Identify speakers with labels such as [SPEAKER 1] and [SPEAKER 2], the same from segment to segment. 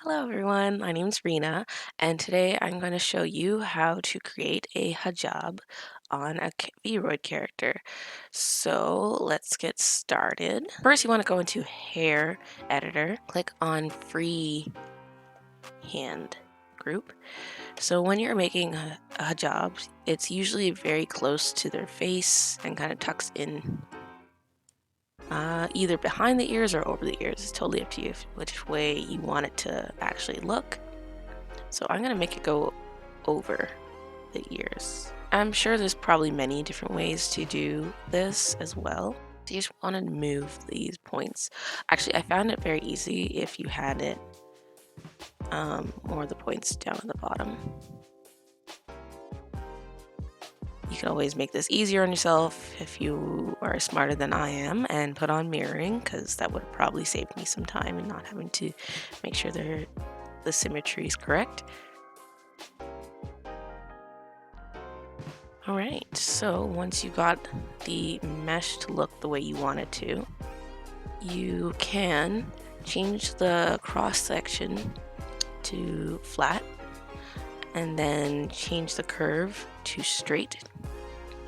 [SPEAKER 1] Hello everyone, my name's Rena, and today I'm going to show you how to create a hijab on a Vroid character. So let's get started. First, you want to go into Hair Editor, click on Free Hand Group. So when you're making a hijab, it's usually very close to their face and kind of tucks in either behind the ears or over the ears. It's totally up to you which way you want it to actually look. So I'm going to make it go over the ears. I'm sure there's probably many different ways to do this as well. So you just want to move these points. Actually, I found it very easy if you had it more of the points down at the bottom. You can always make this easier on yourself if you are smarter than I am and put on mirroring, because that would probably save me some time and not having to make sure the symmetry is correct. Alright, so once you got the mesh to look the way you want it to, you can change the cross section to flat and then change the curve to straight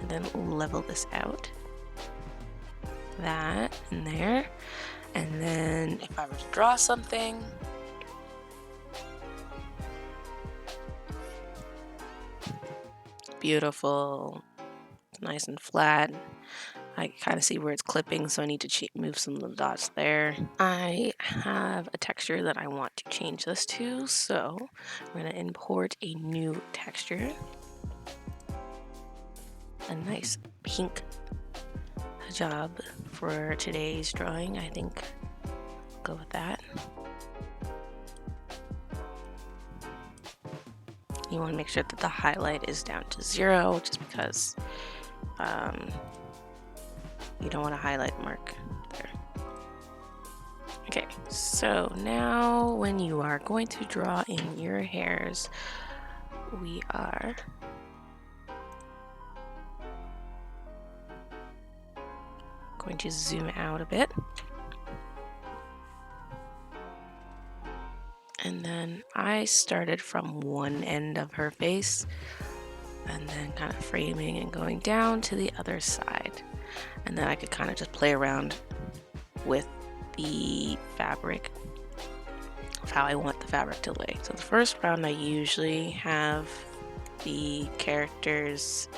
[SPEAKER 1] and then level this out. That and there. And then if I were to draw something, beautiful, nice and flat. I kind of see where it's clipping, so I need to move some of the dots there. I have a texture that I want to change this to, so I'm going to import a new texture. A nice pink hijab for today's drawing. I think I'll go with that. You want to make sure that the highlight is down to 0, just because you don't want a highlight mark there. Okay, so now when you are going to draw in your hairs, we are going to zoom out a bit. And then I started from one end of her face and then kind of framing and going down to the other side. And then I could kind of just play around with the fabric of how I want the fabric to lay. So the first round I usually have the character's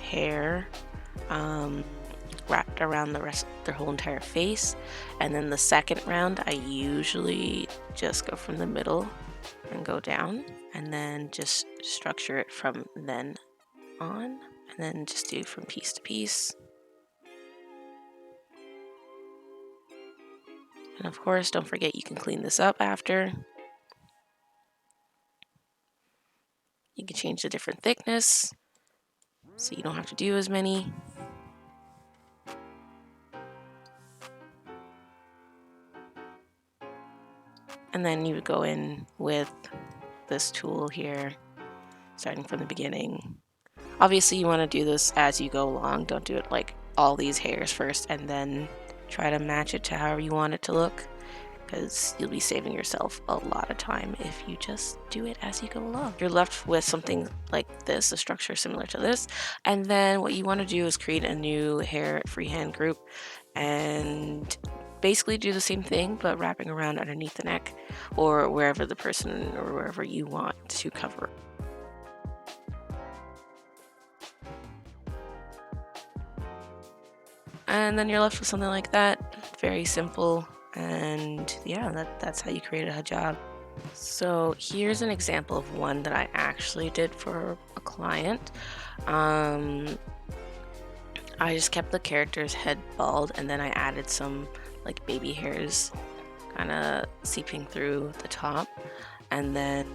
[SPEAKER 1] hair wrapped around their whole entire face, and then the second round I usually just go from the middle and go down, and then just structure it from then on, and then just do from piece to piece. And of course, don't forget you can clean this up after. You can change the different thickness so you don't have to do as many. And then you would go in with this tool here, starting from the beginning. Obviously, you want to do this as you go along. Don't do it like all these hairs first and then try to match it to however you want it to look, because you'll be saving yourself a lot of time if you just do it as you go along. You're left with something like this, a structure similar to this, and then what you want to do is create a new hair freehand group and basically do the same thing, but wrapping around underneath the neck or wherever the person or wherever you want to cover. And then you're left with something like that. Very simple. And yeah, that's how you create a hijab. So here's an example of one that I actually did for a client. I just kept the character's head bald, and then I added some like baby hairs kind of seeping through the top. And then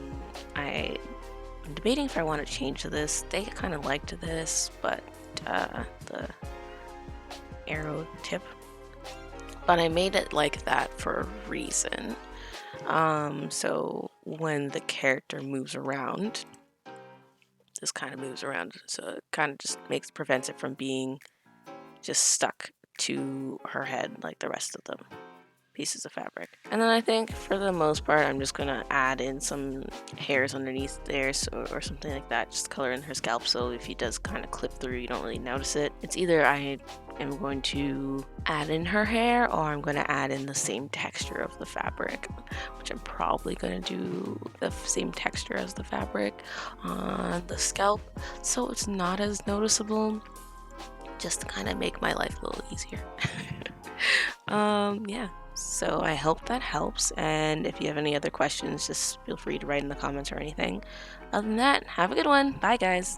[SPEAKER 1] I'm debating if I want to change this. They kind of liked this, but the arrow tip, but I made it like that for a reason. So when the character moves around, this kind of moves around, so it kind of just prevents it from being just stuck to her head like the rest of them. pieces of fabric. And then I think for the most part, I'm just gonna add in some hairs underneath there, or something like that, just color in her scalp, so if he does kind of clip through, you don't really notice it. It's either I am going to add in her hair, or I'm going to add in the same texture of the fabric, which I'm probably going to do the same texture as the fabric on the scalp, so it's not as noticeable, just to kind of make my life a little easier. Yeah, so I hope that helps, and if you have any other questions, just feel free to write in the comments or anything. Other than that, have a good one. Bye, guys.